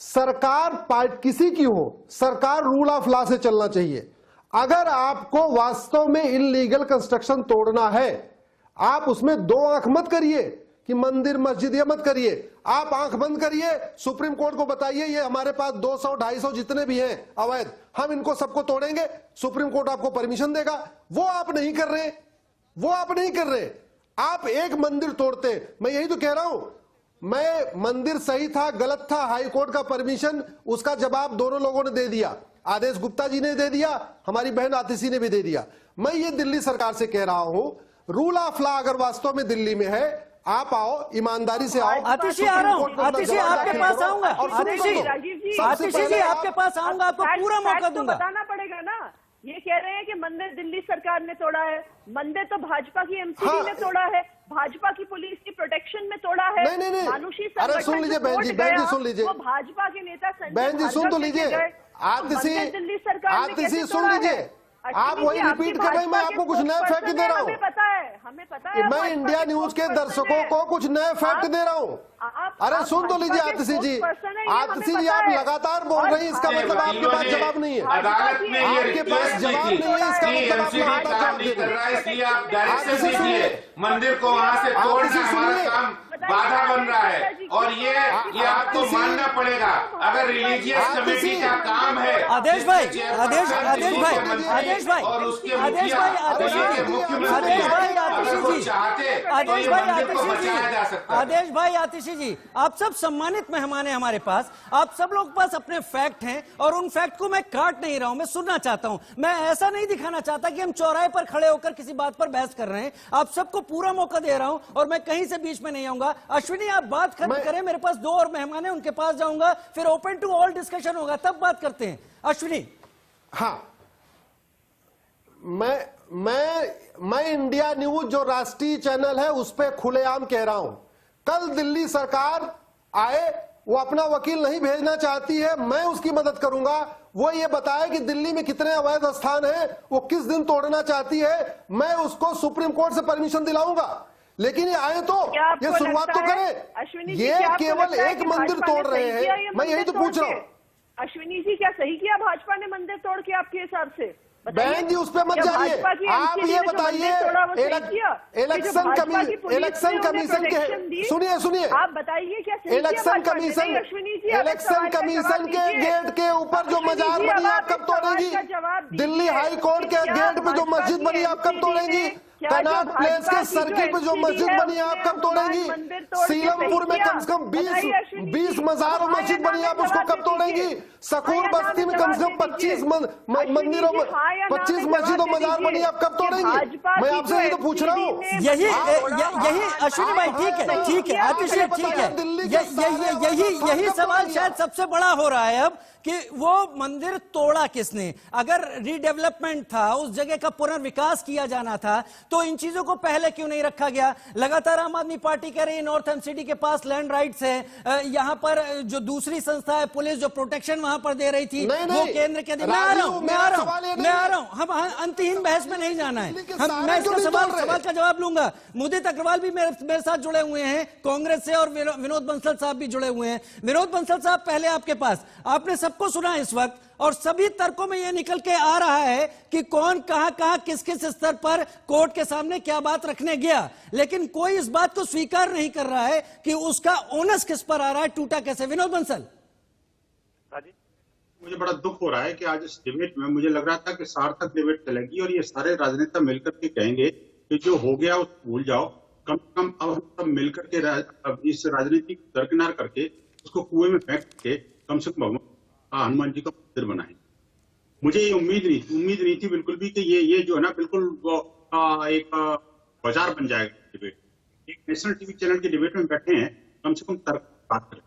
सरकार किसी की हो, सरकार रूल ऑफ लॉ से चलना चाहिए। अगर आपको वास्तव में इल्लीगल कंस्ट्रक्शन तोड़ना है, आप उसमें दो आंख मत करिए कि मंदिर मस्जिद, ये मत करिए। आप आंख बंद करिए, सुप्रीम कोर्ट को बताइए ये हमारे पास 200-250 जितने भी हैं अवैध, हम इनको सबको तोड़ेंगे, सुप्रीम कोर्ट आपको परमिशन देगा। वो आप नहीं कर रहे, आप एक मंदिर तोड़ते। मैं यही तो कह रहा हूं, मैं मंदिर सही था गलत था, हाई कोर्ट का परमिशन, उसका जवाब दोनों लोगं ने दे दिया। आदेश गुप्ता जी ने दे दिया, हमारी बहन आतिशी ने भी दे दिया। मैं ये दिल्ली सरकार से कह रहा हूं, रूल ऑफ लॉ अगर वास्तव में दिल्ली में है, आप आओ, ईमानदारी से आओ। आतिशी आ रहा हूं, आतिशी आपके पास आऊंगा, आतिशी जी आपके पास आऊंगा, आपको पूरा मौका दूंगा। बताना पड़ेगा ना। ये कह रहे हैं कि मंदिर दिल्ली सरकार ने तोड़ा है, मंदिर तो भाजपा की एमसीडी ने तोड़ा है, भाजपा की पुलिस की प्रोटेक्शन में तोड़ा है। नहीं। मानुषी अरे सुन लीजिए बहन जी सुन लीजिए, वो भाजपा के नेता बहन जी सुन तो लीजिए, दिल्ली सरकार आतिशी सुन लीजिए, आप वही रिपीट कर रहे हैं। मैं आपको कुछ नए फैक्ट दे रहा हूँ, हमें पता है। मैं इंडिया न्यूज के दर्शकों को कुछ नए फैक्ट दे रहा हूँ। अरे सुन तो लीजिए आतिशी जी, आप लगातार बोल रही हैं, इसका मतलब आपके पास जवाब नहीं है। अदालत में आपके पास जवाब नहीं है, इसका मतलब आप लगातार जवाब दे रहे हैं। इसलिए आप डायरेक्शन दीजिए, मंदिर को वहां से तोड़ना हमारा काम बाधा बन रहा है, और ये आपको मानना पड़ेगा। अगर रिलीजियस कमेटी का काम है, आदेश भाई और उसके आदेश भाई आतिशी जी, आप सब सम्मानित मेहमान हैं हमारे पास, आप सब लोग पास अपने फैक्ट हैं और उन फैक्ट को मैं काट नहीं रहा हूं, मैं सुनना चाहता हूं। मैं ऐसा नहीं दिखाना चाहता कि हम चौराहे पर खड़े होकर किसी बात पर बहस कर रहे हैं। आप सबको पूरा मौका दे रहा हूं और मैं कहीं से बीच में नहीं आऊंगा। अश्विनी, आप बात खत्म करें, मेरे पास 2 और मेहमान हैं, उनके पास जाऊंगा, फिर ओपन टू ऑल डिस्कशन होगा, तब बात करते हैं। अश्विनी। हाँ, मैं इंडिया न्यूज जो राष्ट्रीय चैनल है उस पर खुलेआम कह रहा हूं, कल दिल्ली सरकार आए, वो अपना वकील नहीं भेजना चाहती है, मैं उसकी मदद करूंगा। वो ये बताए कि दिल्ली में कितने अवैध स्थान हैं, वो किस दिन तोड़ना चाहती है, मैं उसको सुप्रीम कोर्ट से परमिशन दिलाऊंगा। लेकिन ये आए तो ये शुरुआत तो करें। ये केवल एक मंदिर तोड़ रहे हैं, मैं यही तो पूछ रहा हूँ। अश्विनी जी, क्या सही किया भाजपा ने मंदिर तोड़ के आपके हिसाब से? बहन जी उस पे मत जाइए, आप ये बताइए इलेक्शन कमीशन के सुनिए आप बताइए क्या इलेक्शन कमीशन के गेट के ऊपर जो मजार बनी आप कब तोड़ेंगी? दिल्ली हाई कोर्ट के गेट पे जो मस्जिद बनी आप कब तोड़ेंगी? कनॉट प्लेस के सर्किल पे जो मस्जिद बनी है आप कब तोड़ेंगी? सीलमपुर में कम से कम 20 मजार और मस्जिद बनी है, आप उसको कब तोड़ेंगी? सकूर बस्ती में कम से कम 25 मंदिरों में 25 मस्जिद और मजार बनी आप कब तोड़ेंगी? मैं आपसे ये तो पूछ रहा हूँ। यही अश्विनी भाई ठीक है आतिश जी ठीक है, यही सवाल शायद सबसे बड़ा हो रहा है अब कि वो मंदिर तोड़ा किसने? अगर रीडेवलपमेंट था, उस जगह का पुनर्विकास किया जाना था, तो इन चीजों को पहले क्यों नहीं रखा गया? लगातार आम आदमी पार्टी कह रही है नॉर्थ एमसीडी के पास लैंड राइट्स है, यहां पर जो दूसरी संस्था है पुलिस जो प्रोटेक्शन वहां पर दे रही थी वो केंद्र के मैं आ रहा हूं हम अंतहीन बहस में नहीं जाना है, मैं इसका सवाल का जवाब लूंगा। मुदित अग्रवाल भी मेरे साथ जुड़े हुए हैं कांग्रेस से, और विनोद बंसल साहब भी जुड़े हुए हैं। विनोद बंसल साहब, पहले आपके पास, आपने सबको सुना इस वक्त, और सभी तर्कों में यह निकल के आ रहा है कि कौन कहां किस किस स्तर पर कोर्ट के सामने क्या बात रखने गया, लेकिन कोई इस बात को स्वीकार नहीं कर रहा है कि उसका ओनस किस पर आ रहा है, टूटा कैसे? विनोद बंसल। मुझे बड़ा दुख हो रहा है कि आज इस डिबेट में मुझे लग रहा था कि सार्थक डिबेट चलेगी और ये सारे राजनेता मिलकर के कहेंगे कि जो हो गया उसको भूल जाओ, कम से कम अब हम सब मिलकर के इस राजनीति को दरकिनार करके उसको कुएं में फेंक के कम से कम भगवान हनुमान जी का मंदिर बनाए। मुझे ये उम्मीद नहीं थी बिल्कुल भी कि ये जो है ना बिल्कुल एक बाजार बन जाएगा डिबेट। एक नेशनल टीवी चैनल के डिबेट में बैठे हैं, कम से कम तर्क बात करें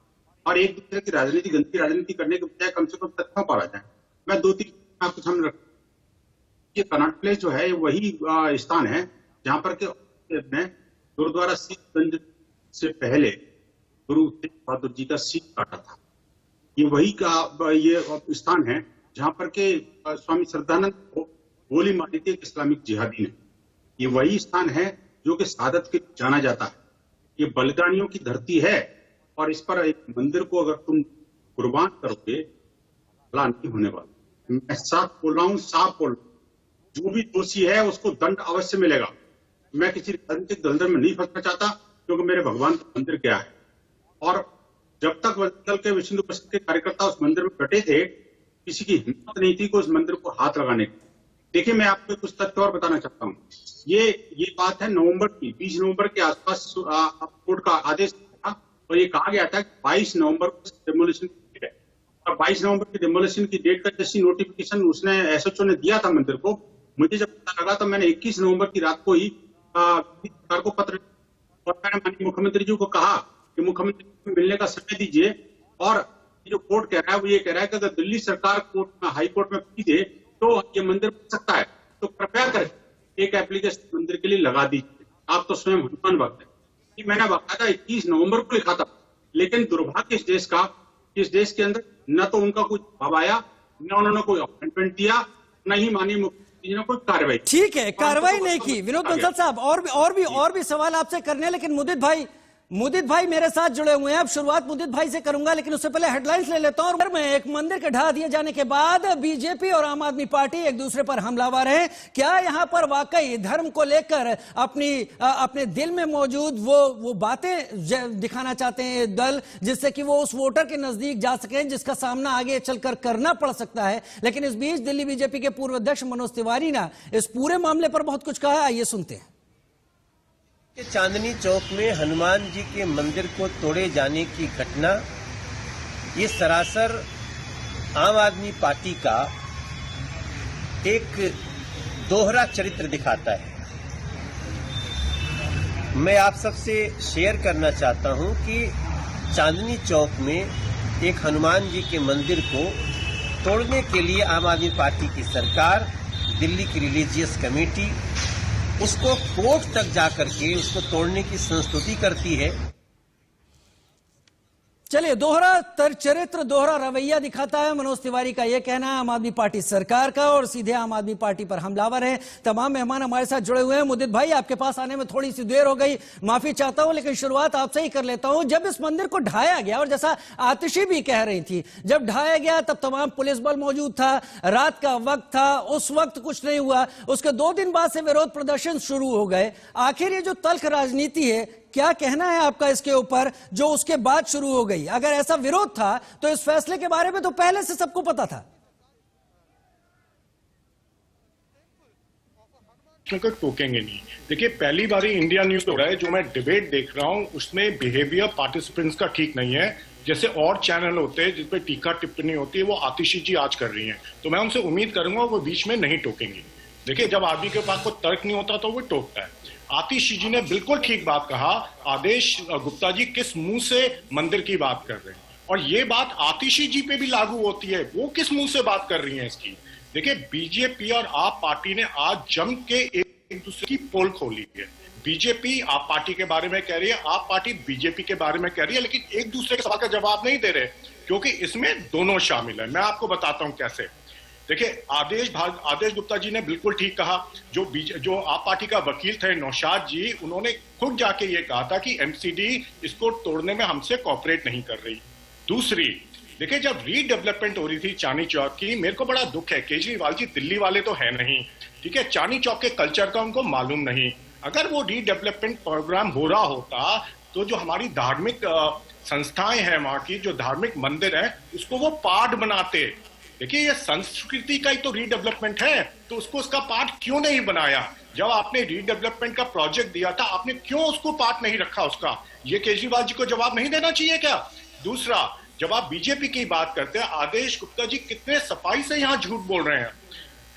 और एक दूसरे की राजनीति, गंदी राजनीति करने के बजाय कम से कम तथ्यों पर आ जाए। मैं 2-3 आपको सामने रख, ये कनॉट प्लेस जो है वही स्थान है जहां पर के गुरुद्वारा सीखगंज से पहले गुरु तेग बहादुर जी का सीख काटा था। ये वही का ये स्थान है जहां पर के स्वामी श्रद्धानंद को गोली मारी थी इस्लामिक जिहादी ने। ये वही स्थान है जो कि शहादत के जाना जाता है। ये बलिदानियों की धरती है और इस पर एक मंदिर को अगर तुम कुर्बान करोगे भला नहीं होने वाला। मैं साफ बोल रहा हूँ, जो भी दोषी है उसको दंड अवश्य मिलेगा। मैं किसी राजनीतिक दलदल में नहीं फंसना चाहता क्योंकि मेरे भगवान का मंदिर क्या है, और जब तक दल के विश्व हिंदू परिषद के कार्यकर्ता उस मंदिर में बैठे थे, किसी की हिम्मत नहीं थी कि उस मंदिर को हाथ लगाने की। देखिए, मैं आपको कुछ तथ्य और बताना चाहता हूँ। ये बात है नवंबर की, 20 नवंबर के आसपास कोर्ट का आदेश था और ये कहा गया था कि 22 नवंबर को डेमोलिशन की डेट है, और 22 नवंबर की डेमोलिशन की डेट का जैसी नोटिफिकेशन उसने एसएचओ ने दिया था मंदिर को, मुझे जब पता लगा तो मैंने 21 नवंबर की रात को ही सरकार को पत्र और मैंने माननीय मुख्यमंत्री जी को कहा कि मुख्यमंत्री को मिलने का समय दीजिए, और जो कोर्ट कह रहा है वो ये कह रहा है कि अगर दिल्ली सरकार कोर्ट में, हाई कोर्ट में भेज दे तो ये मंदिर बन सकता है, तो कृपया करके एक एप्लीकेशन मंदिर के लिए लगा दीजिए। आप तो स्वयं हनुमान भक्त है। मैंने बाकायदा 21 नवंबर को लिखा था, लेकिन दुर्भाग्य इस देश का, इस देश के अंदर न तो उनका कोई जवाब आया, न उन्होंने कोई अपॉइंटमेंट दिया, न ही माननीय मुख्यमंत्री ने कोई कार्रवाई। ठीक है, कार्रवाई नहीं की। विनोद बंसल साहब, और भी सवाल आपसे करने हैं, लेकिन मुदित भाई मेरे साथ जुड़े हुए हैं। अब शुरुआत मुदित भाई से करूंगा, लेकिन उससे पहले हेडलाइंस ले लेता हूं। और में एक मंदिर के ढहा दिए जाने के बाद बीजेपी और आम आदमी पार्टी एक दूसरे पर हमलावर हैं। क्या यहां पर वाकई धर्म को लेकर अपने दिल में मौजूद वो बातें दिखाना चाहते हैं दल, जिससे कि वो उस वोटर के नजदीक जा सकें जिसका सामना आगे चलकर करना पड़ सकता है? लेकिन इस बीच दिल्ली बीजेपी के पूर्व अध्यक्ष मनोज तिवारी ने इस पूरे मामले पर बहुत कुछ कहा। आइए सुनते हैं। चांदनी चौक में हनुमान जी के मंदिर को तोड़े जाने की घटना ये सरासर आम आदमी पार्टी का एक दोहरा चरित्र दिखाता है। मैं आप सबसे शेयर करना चाहता हूं कि चांदनी चौक में एक हनुमान जी के मंदिर को तोड़ने के लिए आम आदमी पार्टी की सरकार, दिल्ली की रिलीजियस कमेटी उसको कोर्ट तक जाकर के उसको तोड़ने की संस्तुति करती है। चलिए, दोहरा चरित्र, दोहरा रवैया दिखाता है मनोज तिवारी का यह कहना है आम आदमी पार्टी सरकार का, और सीधे आम आदमी पार्टी पर हमलावर है। तमाम मेहमान हमारे साथ जुड़े हुए हैं। मुदित भाई, आपके पास आने में थोड़ी सी देर हो गई, माफी चाहता हूं, लेकिन शुरुआत आपसे ही कर लेता हूं। जब इस मंदिर को ढाया गया, और जैसा आतिशी भी कह रही थी, जब ढाया गया तब तमाम पुलिस बल मौजूद था, रात का वक्त था, उस वक्त कुछ नहीं हुआ। उसके 2 दिन बाद से विरोध प्रदर्शन शुरू हो गए। आखिर ये जो तल्ख राजनीति है, क्या कहना है आपका इसके ऊपर, जो उसके बाद शुरू हो गई? अगर ऐसा विरोध था तो इस फैसले के बारे में तो पहले से सबको पता था। टोकेंगे नहीं। देखिए, पहली बार इंडिया न्यूज हो रहा है, जो मैं डिबेट देख रहा हूं उसमें बिहेवियर पार्टिसिपेंट्स का ठीक नहीं है। जैसे और चैनल होते हैं जिसपे टीका टिप्पणी होती है, वो आतिशी जी आज कर रही हैं, तो मैं उनसे उम्मीद करूंगा वो बीच में नहीं टोकेंगी। देखिए, जब आदमी के पास कोई तर्क नहीं होता तो वो टोकता है। आतिशी जी ने बिल्कुल ठीक बात कहा। आदेश गुप्ता जी किस मुंह से मंदिर की बात कर रहे हैं, और ये बात आतिशी जी पे भी लागू होती है। वो किस मुंह से बात कर रही हैं इसकी? देखिए, बीजेपी और आप पार्टी ने आज जम के एक दूसरे की पोल खोली है। बीजेपी आप पार्टी के बारे में कह रही है, आप पार्टी बीजेपी के बारे में कह रही है, लेकिन एक दूसरे के सवाल का जवाब नहीं दे रहे, क्योंकि इसमें दोनों शामिल है। मैं आपको बताता हूं कैसे। देखिए, आदेश गुप्ता जी ने बिल्कुल ठीक कहा। जो आप पार्टी का वकील थे नौशाद जी, उन्होंने खुद जाके ये कहा था कि एमसीडी इसको तोड़ने में हमसे कोऑपरेट नहीं कर रही। दूसरी, देखिए, जब रीडेवलपमेंट हो रही थी चांदनी चौक की, मेरे को बड़ा दुख है, केजरीवाल जी दिल्ली वाले तो है नहीं, ठीक है, चांदनी चौक के कल्चर का उनको मालूम नहीं। अगर वो रीडेवलपमेंट प्रोग्राम हो रहा होता तो जो हमारी धार्मिक संस्थाएं हैं, वहां की जो धार्मिक मंदिर है, उसको वो पार्ट बनाते। देखिए, ये संस्कृति का ही तो रीडेवलपमेंट है, तो उसका पार्ट क्यों नहीं बनाया? जब आपने रीडेवलपमेंट का प्रोजेक्ट दिया था, आपने क्यों उसको पार्ट नहीं रखा उसका? ये केजरीवाल जी को जवाब नहीं देना चाहिए क्या? दूसरा, जब आप बीजेपी की बात करते हैं, आदेश गुप्ता जी कितने सफाई से यहाँ झूठ बोल रहे हैं।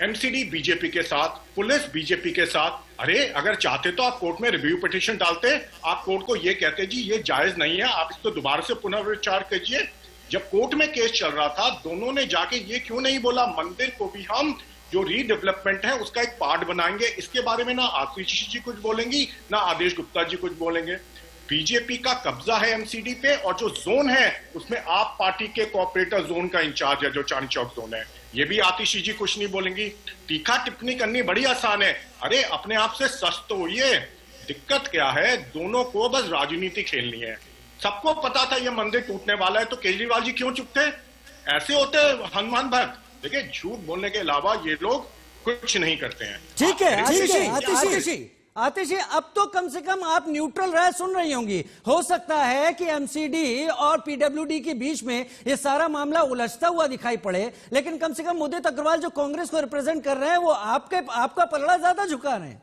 एमसीडी बीजेपी के साथ, पुलिस बीजेपी के साथ। अरे, अगर चाहते तो आप कोर्ट में रिव्यू पिटीशन डालते, आप कोर्ट को ये कहते जी ये जायज नहीं है, आप इसको दोबारा से पुनर्विचार कीजिए। जब कोर्ट में केस चल रहा था, दोनों ने जाके ये क्यों नहीं बोला मंदिर को भी हम जो रीडेवलपमेंट है उसका एक पार्ट बनाएंगे? इसके बारे में ना आतिशी जी कुछ बोलेंगी, ना आदेश गुप्ता जी कुछ बोलेंगे। बीजेपी का कब्जा है एमसीडी पे, और जो जोन है उसमें आप पार्टी के कोऑपरेटर जोन का इंचार्ज है, जो चांदनी चौक जोन है, ये भी आतिशी जी कुछ नहीं बोलेंगी। तीखा टिप्पणी करनी बड़ी आसान है। अरे, अपने आप से सस्त तो होइए। दिक्कत क्या है, दोनों को बस राजनीति खेलनी है। सबको पता था ये मंदिर टूटने वाला है, तो केजरीवाल जी क्यों चुप थे? ऐसे होते हनुमान भक्त। देखिए, झूठ बोलने के अलावा ये लोग कुछ नहीं करते हैं। ठीक है आतिशी, अब तो कम से कम आप न्यूट्रल राय सुन रही होंगी। हो सकता है कि एमसीडी और पीडब्ल्यूडी के बीच में ये सारा मामला उलझता हुआ दिखाई पड़े, लेकिन कम से कम मुदित अग्रवाल जो कांग्रेस को रिप्रेजेंट कर रहे हैं, वो आपका पलड़ा ज्यादा झुका रहे हैं।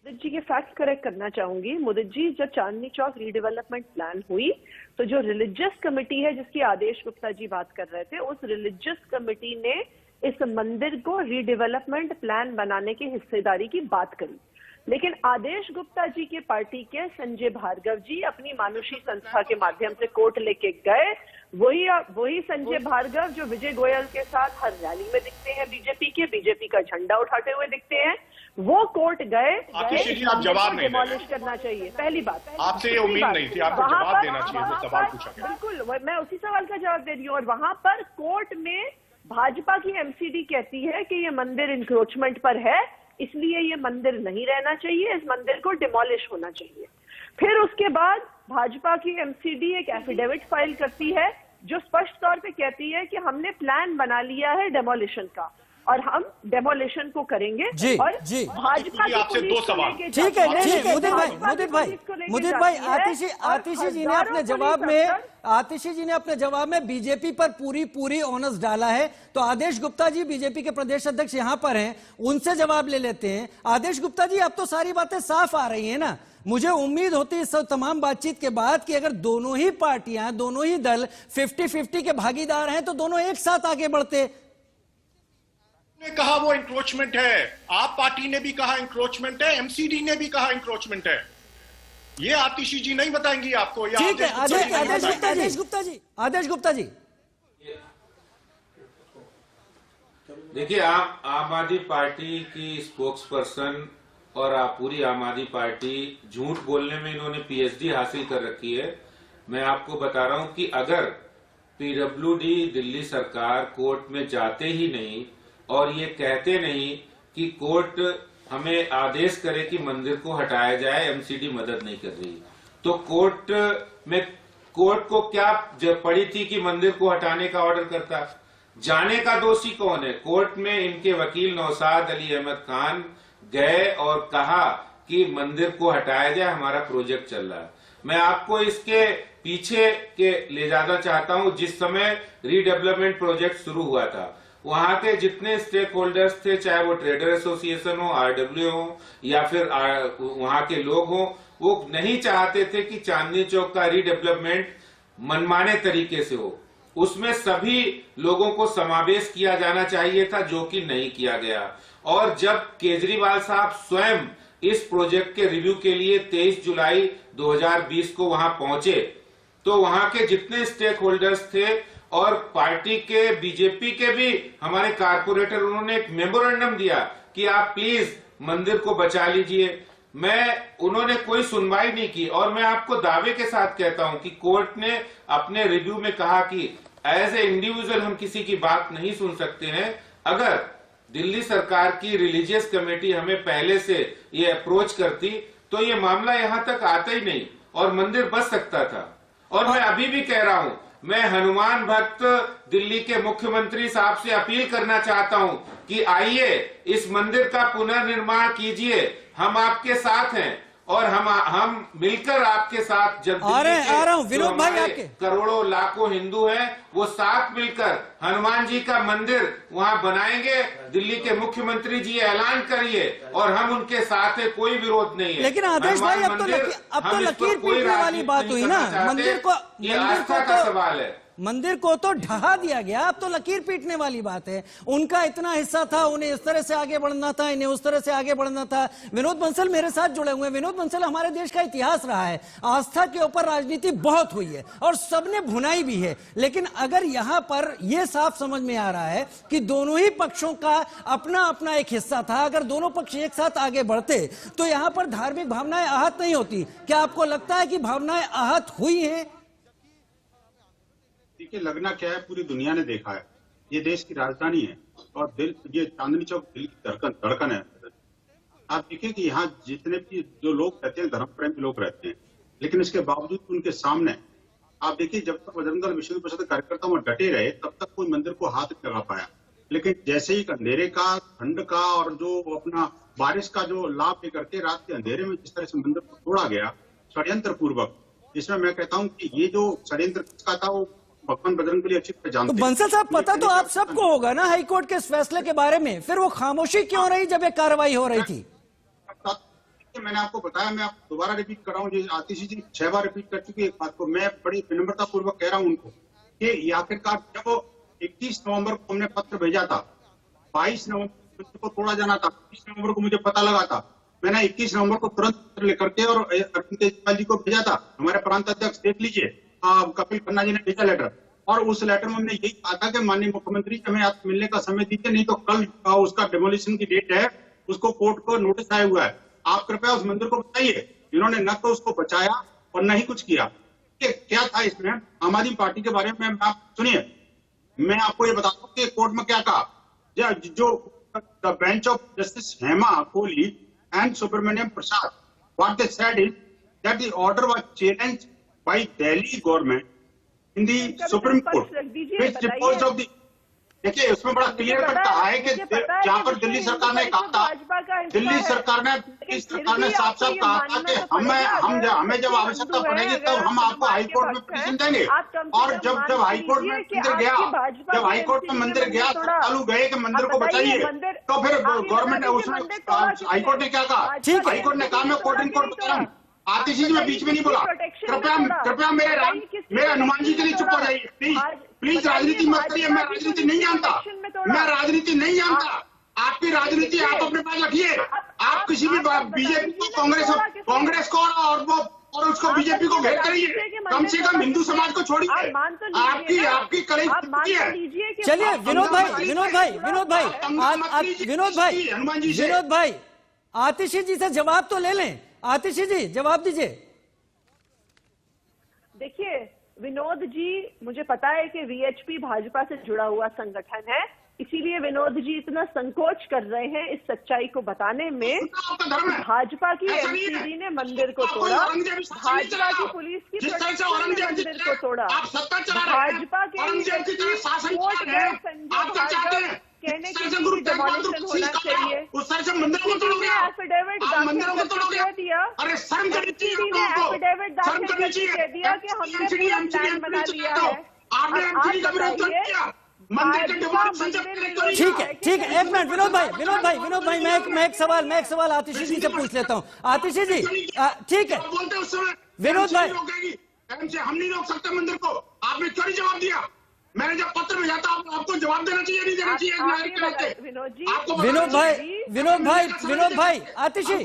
मुदित जी के फैक्ट करेक्ट करना चाहूंगी। मुदित जी, जब चांदनी चौक रीडेवलपमेंट प्लान हुई, तो जो रिलीजियस कमेटी है जिसकी आदेश गुप्ता जी बात कर रहे थे, उस रिलीजियस कमेटी ने इस मंदिर को रीडेवलपमेंट प्लान बनाने की हिस्सेदारी की बात करी। लेकिन आदेश गुप्ता जी के पार्टी के संजय भार्गव जी अपनी मानुषी संस्था के माध्यम से कोर्ट लेके गए। वही संजय भार्गव जो विजय गोयल के साथ हर रैली में दिखते हैं, बीजेपी का झंडा उठाते हुए दिखते हैं, वो कोर्ट गए। आप जवाब नहीं डिमोलिश करना चाहिए, पहली बात। आपसे ये उम्मीद नहीं थी, आपको जवाब देना चाहिए जो सवाल पूछा। बिल्कुल, मैं उसी सवाल का जवाब दे रही हूँ। और वहां पर कोर्ट में भाजपा की एमसीडी कहती है कि ये मंदिर इंक्रोचमेंट पर है, इसलिए ये मंदिर नहीं रहना चाहिए, इस मंदिर को डिमोलिश होना चाहिए। फिर उसके बाद भाजपा की एमसीडी एक एफिडेविट फाइल करती है जो स्पष्ट तौर पे कहती है कि हमने प्लान बना लिया है डेमोलिशन का, और हम डेमोलिशन को करेंगे। और भाजपा आपसे 2 सवाल। ठीक है, नहीं, मुदित भाई, आतिशी जी ने अपने जवाब में बीजेपी पर पूरी ऑनर्स डाला है, तो आदेश गुप्ता जी बीजेपी के प्रदेश अध्यक्ष यहां पर हैं, उनसे जवाब ले लेते हैं। आदेश गुप्ता जी, अब तो सारी बातें साफ आ रही है ना? मुझे उम्मीद होती है इस तमाम बातचीत के बाद कि अगर दोनों ही पार्टियां, दोनों ही दल 50-50 के भागीदार हैं, तो दोनों एक साथ आगे बढ़ते। ने कहा वो इंक्रोचमेंट है, आप पार्टी ने भी कहा इंक्रोचमेंट है, एमसीडी ने भी कहा इंक्रोचमेंट है। ये आतिशी जी नहीं बताएंगी आपको। ठीक है, आदेश गुप्ता जी। देखिए, आप आम आदमी पार्टी की स्पोक्स पर्सन और आप पूरी आम आदमी पार्टी झूठ बोलने में इन्होंने पीएचडी हासिल कर रखी है। मैं आपको बता रहा हूं कि अगर पीडब्ल्यूडी दिल्ली सरकार कोर्ट में जाते ही नहीं और ये कहते नहीं कि कोर्ट हमें आदेश करे कि मंदिर को हटाया जाए, एमसीडी मदद नहीं कर रही, तो कोर्ट को क्या पड़ी थी कि मंदिर को हटाने का ऑर्डर करता? जाने का दोषी कौन है? कोर्ट में इनके वकील नौशाद अली अहमद खान गए और कहा कि मंदिर को हटाया जाए, हमारा प्रोजेक्ट चल रहा है। मैं आपको इसके पीछे के ले जाना चाहता हूं। जिस समय रीडेवलपमेंट प्रोजेक्ट शुरू हुआ था, वहां के जितने स्टेक होल्डर्स थे, चाहे वो ट्रेडर एसोसिएशन हो, आरडब्ल्यू हो या फिर वहां के लोग हो, वो नहीं चाहते थे कि चांदनी चौक का रीडेवलपमेंट मनमाने तरीके से हो। उसमें सभी लोगों को समावेश किया जाना चाहिए था, जो कि नहीं किया गया। और जब केजरीवाल साहब स्वयं इस प्रोजेक्ट के रिव्यू के लिए 23 जुलाई 2020 को वहां पहुंचे, तो वहां के जितने स्टेक होल्डर्स थे और पार्टी के, बीजेपी के भी हमारे कारपोरेटर, उन्होंने एक मेमोरेंडम दिया कि आप प्लीज मंदिर को बचा लीजिए। उन्होंने कोई सुनवाई नहीं की। और मैं आपको दावे के साथ कहता हूं कि कोर्ट ने अपने रिव्यू में कहा कि एज ए इंडिविजुअल हम किसी की बात नहीं सुन सकते हैं। अगर दिल्ली सरकार की रिलीजियस कमेटी हमें पहले से ये अप्रोच करती तो ये मामला यहां तक आता ही नहीं और मंदिर बच सकता था। और मैं अभी भी कह रहा हूं, मैं हनुमान भक्त दिल्ली के मुख्यमंत्री साहब से अपील करना चाहता हूं कि आइए इस मंदिर का पुनर्निर्माण कीजिए, हम आपके साथ हैं और हम मिलकर आपके साथ, जब आ रहा हूं विनोद भाई, आपके करोड़ों लाखों हिंदू हैं वो साथ मिलकर हनुमान जी का मंदिर वहां बनाएंगे। दिल्ली के मुख्यमंत्री जी ऐलान करिए और हम उनके साथ है, कोई विरोध नहीं है। लेकिन आदेश भाई, अब तो लकीर पीटने वाली बात हुई ना। मंदिर को सवाल है, मंदिर को तो ढहा दिया गया, अब तो लकीर पीटने वाली बात है। उनका इतना हिस्सा था, उन्हें इस तरह से आगे बढ़ना था, इन्हें उस तरह से आगे बढ़ना था। विनोद बंसल मेरे साथ जुड़े हुए हैं। विनोद बंसल, हमारे देश का इतिहास रहा है, आस्था के ऊपर राजनीति बहुत हुई है और सबने भुनाई भी है। लेकिन अगर यहां पर यह साफ समझ में आ रहा है कि दोनों ही पक्षों का अपना अपना एक हिस्सा था, अगर दोनों पक्ष एक साथ आगे बढ़ते तो यहां पर धार्मिक भावनाएं आहत नहीं होती। क्या आपको लगता है कि भावनाएं आहत हुई हैं? देखिए, लगना क्या है, पूरी दुनिया ने देखा है, ये देश की राजधानी है और ये चांदनी चौक दिल की धड़कन है। आप देखिए कि यहाँ जितने भी जो लोग रहते हैं, धर्म प्रेमी लोग रहते हैं, लेकिन इसके बावजूद उनके सामने आप देखिए, जब तक बजरंग दल विश्व परिषद कार्यकर्ता वहां डटे रहे, तब तक कोई मंदिर को हाथ नहीं लगा पाया। लेकिन जैसे ही अंधेरे का, ठंड का और जो अपना बारिश का जो लाभ लेकर के रात के अंधेरे में जिस तरह से मंदिर को तोड़ा गया षड्यंत्र पूर्वक, इसमें मैं कहता हूँ कि ये जो षड्यंत्र किसका था वो भगवान बजरंग बली अच्छी तरह जानते हैं। तो बंसल साहब, पता तो आप सबको होगा ना हाईकोर्ट के इस फैसले के बारे में, फिर वो खामोशी क्यों रही जब एक कार्रवाई हो रही थी? मैंने आपको बताया, मैं आपको दोबारा रिपीट कर रहा हूँ, आतिशी जी 6 बार रिपीट कर चुकी है एक बात को। मैं बड़ी विनम्रता पूर्वक कह रहा हूँ उनको कि आखिरकार जब 21 नवंबर को हमने पत्र भेजा था, 22 नवंबर को तोड़ा जाना था, 20 नवंबर को मुझे पता लगा था, मैंने 21 नवंबर को तुरंत पत्र लेकर के और अरविंद केजरीवाल जी को भेजा था। हमारे प्रांत अध्यक्ष देख लीजिए, कपिल खन्ना जी ने भेजा लेटर, और उस लेटर में हमने यही कहा था कि माननीय मुख्यमंत्री हमें आप मिलने का समय दीजिए, नहीं तो कल उसका डेमोलिशन की डेट है, उसको कोर्ट को नोटिस आया हुआ है, आप कृपया उस मंदिर को बचाइए। इन्होंने न तो उसको बचाया और न ही कुछ किया। क्या था इसमें आम आदमी पार्टी के बारे में? आप सुनिए, मैं आपको ये बताता हूँ कि कोर्ट में क्या कहा। जो the bench of justice Hema Kohli and Subramaniam Prasad, what they said is that the order was challenged by Delhi government in the Supreme Court which disposed of the. देखिए, उसमें बड़ा क्लियर कट कहा है कि जहां पर दिल्ली सरकार ने कहा था, दिल्ली सरकार ने साफ साफ कहा था कि हमें जब आवश्यकता पड़ेगी तब हम आपको हाईकोर्ट में पिटीशन देंगे। और जब हाईकोर्ट में मंदिर गया, जब हाईकोर्ट में मंदिर गया, चालू गए कि मंदिर को बचाइए, तो फिर गवर्नमेंट ने उसमें हाईकोर्ट ने क्या कहा? हाईकोर्ट ने कहा मैं कोर्ट इन कोर्ट बता रहा हूँ। आतिशी जी, मैं बीच में नहीं बोला, कृपया मेरे हनुमान जी के लिए चुप हो जाइए प्लीज राजनीति मत करिए। मैं राजनीति नहीं जानता, मैं राजनीति नहीं जानता। आपकी राजनीति आप अपने पास रखिए। आप किसी भी बीजेपी को, कांग्रेस को और उसको बीजेपी को घेर करिए, कम से कम हिंदू समाज को छोड़िए। आपकी कड़ी है। चलिए विनोद भाई, आतिशी जी से जवाब तो ले लें। आतिशी जी, जवाब दीजिए। देखिए विनोद जी, मुझे पता है कि वीएचपी भाजपा से जुड़ा हुआ संगठन है, इसीलिए विनोद जी इतना संकोच कर रहे हैं इस सच्चाई को बताने में। भाजपा की एमसीडी ने मंदिर को तोड़ा, भाजपा की पुलिस की प्रोटेक्शन ने मंदिर को तोड़ा, भाजपा के कोर्ट गए संजय भार्गव कहने के लिए डिमोलिशन होना चाहिए, एफिडेविट दाखिल करके कह दिया, एमसीडी ने एफिडेविट दाखिल करके कह दिया कि हमने पूरा प्लान बना लिया है। ठीक है, एक मिनट विनोद भाई मैं एक सवाल आतिशी जी से पूछ लेता हूँ। आतिशी जी ठीक है, विनोद भाई हम नहीं रोक सकते मंदिर को, आपने क्यों नहीं जवाब दिया? मैंने जब पत्र भेजा था आपको जवाब देना चाहिए, नहीं देना चाहिए? विनोद भाई आतिशी एक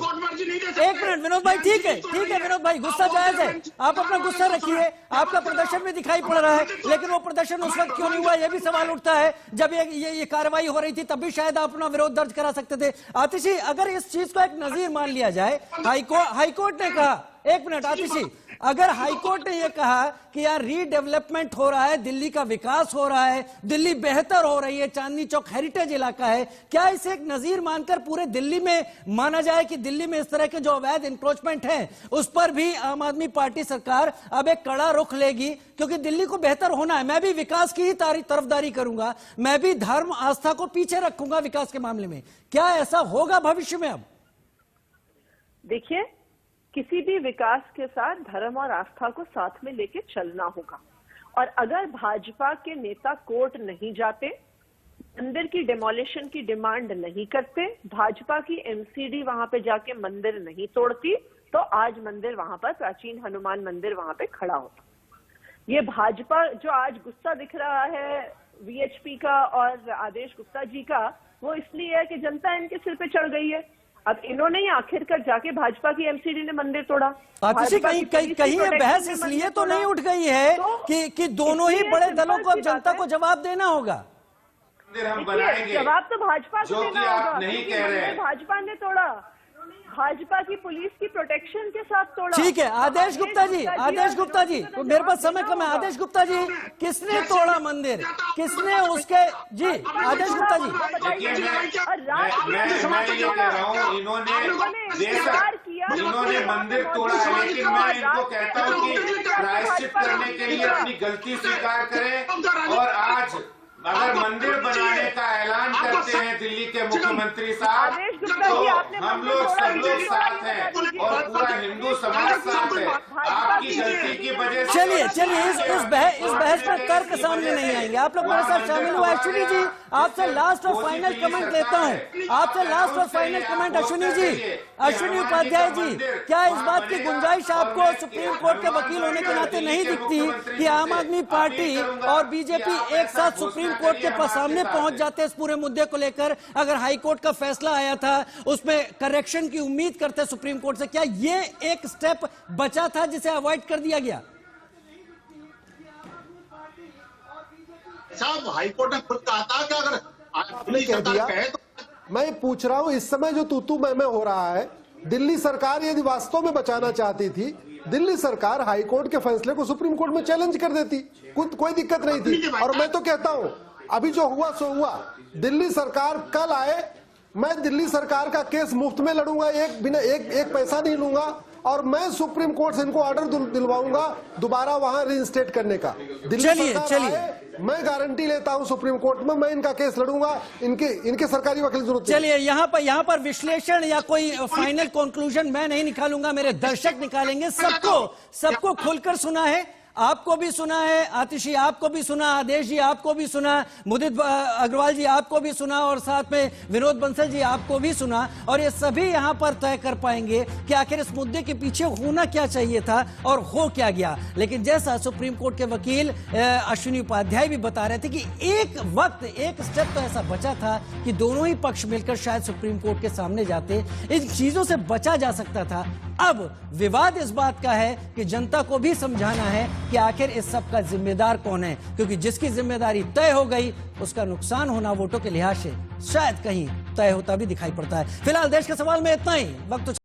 मिनट, विनोद भाई ठीक है विनोद भाई, गुस्सा जायज है, आप अपना गुस्सा रखिए, आपका प्रदर्शन भी दिखाई पड़ रहा है, लेकिन वो प्रदर्शन उस वक्त क्यों नहीं हुआ, ये भी सवाल उठता है। जब ये कार्रवाई हो रही थी तब भी शायद आप अपना विरोध दर्ज करा सकते थे। आतिशी, अगर इस चीज को एक नजीर मान लिया जाए, हाईकोर्ट ने कहा, एक मिनट आतिशी, अगर हाईकोर्ट ने यह कहा कि यार रीडेवलपमेंट हो रहा है, दिल्ली का विकास हो रहा है, दिल्ली बेहतर हो रही है, चांदनी चौक हेरिटेज इलाका है, क्या इसे एक नजीर मानकर पूरे दिल्ली में माना जाए कि दिल्ली में इस तरह के जो अवैध इंक्रोचमेंट हैं उस पर भी आम आदमी पार्टी सरकार अब एक कड़ा रुख लेगी? क्योंकि दिल्ली को बेहतर होना है, मैं भी विकास की ही तरफदारी करूंगा, मैं भी धर्म आस्था को पीछे रखूंगा विकास के मामले में। क्या ऐसा होगा भविष्य में? अब देखिए, किसी भी विकास के साथ धर्म और आस्था को साथ में लेके चलना होगा, और अगर भाजपा के नेता कोर्ट नहीं जाते, मंदिर की डिमोलिशन की डिमांड नहीं करते, भाजपा की एमसीडी वहां पे जाके मंदिर नहीं तोड़ती, तो आज मंदिर वहां पर, प्राचीन हनुमान मंदिर वहां पे खड़ा होता। ये भाजपा जो आज गुस्सा दिख रहा है वीएचपी का और आदेश गुप्ता जी का, वो इसलिए है कि जनता इनके सिर पे चढ़ गई है। अब इन्होंने ही आखिरकार जाके भाजपा की एमसीडी ने मंदिर तोड़ा। कहीं ये बहस इसलिए तो नहीं उठ गई है कि दोनों ही बड़े दलों को अब जनता को जवाब देना होगा? जवाब तो भाजपा को देना होगा, नहीं कह रहे, भाजपा ने तोड़ा, भाजपा की पुलिस की प्रोटेक्शन के साथ तोड़ा। ठीक है, आदेश गुप्ता जी, तो मेरे पास समय कम है। आदेश गुप्ता जी, किसने तोड़ा मंदिर, किसने उसके, जी आदेश गुप्ता जी। मैं ये कह रहा हूँ, इन्होंने मंदिर तोड़ा है, लेकिन मैं इनको कहता हूँ कि प्रायश्चित करने के लिए अपनी गलती स्वीकार करें, और आज अगर मंदिर बनाने का ऐलान करते हैं दिल्ली के मुख्यमंत्री साहब, तो हम लोग सब लोग साथ हैं और पूरा हिंदू समाज साथ है। आपकी गलती की वजह से चलिए इस बहस पर तर्क सामने नहीं आएंगे। आप लोग मेरे साथ शामिल हुआ। अश्विनी जी, आपसे लास्ट और फाइनल कमेंट लेता हूँ, आपसे लास्ट और फाइनल कमेंट अश्विनी जी, अश्विनी उपाध्याय जी, क्या इस बात की गुंजाइश आपको सुप्रीम कोर्ट के वकील होने के नाते नहीं दिखती कि आम आदमी पार्टी और बीजेपी एक साथ सुप्रीम कोर्ट के सामने पहुंच जाते इस पूरे मुद्दे को लेकर? अगर हाई कोर्ट का फैसला आया था उसमें करेक्शन की उम्मीद करते सुप्रीम कोर्ट से, क्या ये एक स्टेप बचा था जिसे अवॉइड कर दिया गया? साहब, हाई कोर्ट ने खुद कहा था कि अगर कह दिया, मैं पूछ रहा हूं इस समय जो तू मैं हो रहा है, दिल्ली सरकार यदि वास्तव में बचाना चाहती थी, दिल्ली सरकार हाई कोर्ट के फैसले को सुप्रीम कोर्ट में चैलेंज कर देती, कोई दिक्कत नहीं थी। और मैं तो कहता हूं अभी जो हुआ सो हुआ, दिल्ली सरकार कल आए, मैं दिल्ली सरकार का केस मुफ्त में लड़ूंगा, एक पैसा नहीं लूंगा, और मैं सुप्रीम कोर्ट से इनको ऑर्डर दिलवाऊंगा दोबारा वहां रीइंस्टेट करने का। चलिए मैं गारंटी लेता हूं सुप्रीम कोर्ट में, मैं इनका केस लड़ूंगा, इनके सरकारी वकील की जरूरत। चलिए यहाँ पर विश्लेषण या कोई फाइनल कंक्लूजन मैं नहीं निकालूंगा, मेरे दर्शक निकालेंगे। सबको खुलकर सुना है, आपको भी सुना है, आतिशी आपको भी सुना, आदेश जी आपको भी सुना, मुदित अग्रवाल जी आपको भी सुना, और साथ में विनोद बंसल जी आपको भी सुना, और ये सभी यहां पर तय कर पाएंगे कि आखिर इस मुद्दे के पीछे होना क्या चाहिए था और हो क्या गया। लेकिन जैसा सुप्रीम कोर्ट के वकील अश्विनी उपाध्याय भी बता रहे थे कि एक वक्त, एक स्टेप तो ऐसा बचा था कि दोनों ही पक्ष मिलकर शायद सुप्रीम कोर्ट के सामने जाते, इन चीजों से बचा जा सकता था। अब विवाद इस बात का है कि जनता को भी समझाना है कि आखिर इस सब का जिम्मेदार कौन है, क्योंकि जिसकी जिम्मेदारी तय हो गई उसका नुकसान होना वोटों के लिहाज से शायद कहीं तय होता भी दिखाई पड़ता है। फिलहाल देश के सवाल में इतना ही। वक्त